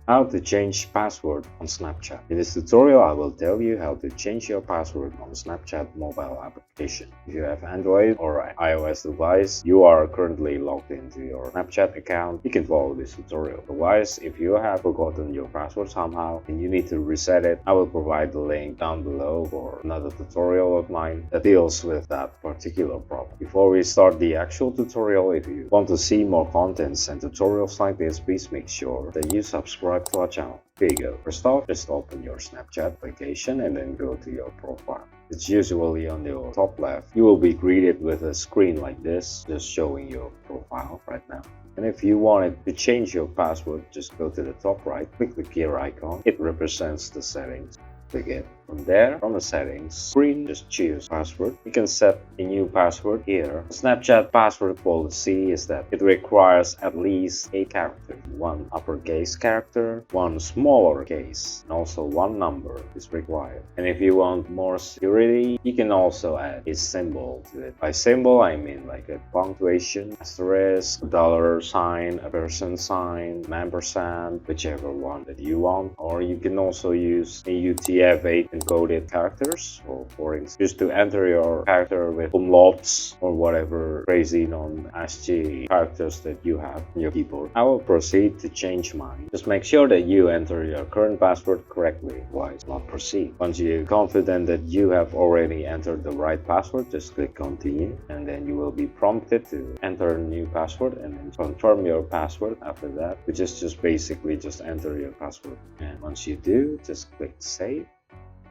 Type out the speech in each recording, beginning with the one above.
How to change password on Snapchat. In this tutorial, I will tell you how to change your password on Snapchat mobile application. If you have Android or iOS device, you are currently logged into your Snapchat account, you can follow this tutorial. Otherwise, if you have forgotten your password somehow and you need to reset it, I will provide the link down below for another tutorial of mine that deals with that particular problem. Before we start the actual tutorial, if you want to see more contents and tutorials like this, please make sure that you subscribe to our channel. Here you go. First off, just open your Snapchat application and then go to your profile. It's usually on your top left. You will be greeted with a screen like this, just showing your profile right now. And if you wanted to change your password, just go to the top right, click the gear icon. It represents the settings. Click it. From there, from the settings screen, just choose password. You can set a new password here. Snapchat password policy is that it requires at least 8 characters. 1 uppercase character, 1 smaller case, and also 1 number is required. And if you want more security, you can also add a symbol to it. By symbol, I mean like a punctuation, asterisk, dollar sign, a person sign, ampersand, whichever one that you want. Or you can also use a UTF-8 encoded characters, or for instance, just to enter your character with umlauts or whatever crazy non-ASCII characters that you have on your keyboard. I will proceed to change mine. Just make sure that you enter your current password correctly, otherwise not proceed. Once you're confident that you have already entered the right password, just click continue, and then you will be prompted to enter a new password and then confirm your password after that, which is just basically just enter your password. And once you do, just click save.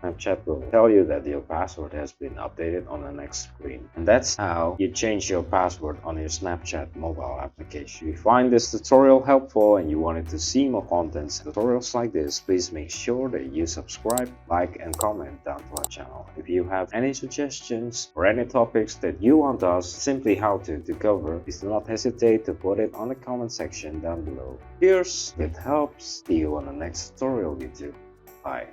Snapchat will tell you that your password has been updated on the next screen. And that's how you change your password on your Snapchat mobile application. If you find this tutorial helpful and you wanted to see more contents and tutorials like this, please make sure that you subscribe, like, and comment down to our channel. If you have any suggestions or any topics that you want us simply how to cover, please do not hesitate to put it on the comment section down below. Cheers, it helps. See you on the next tutorial, YouTube. Bye.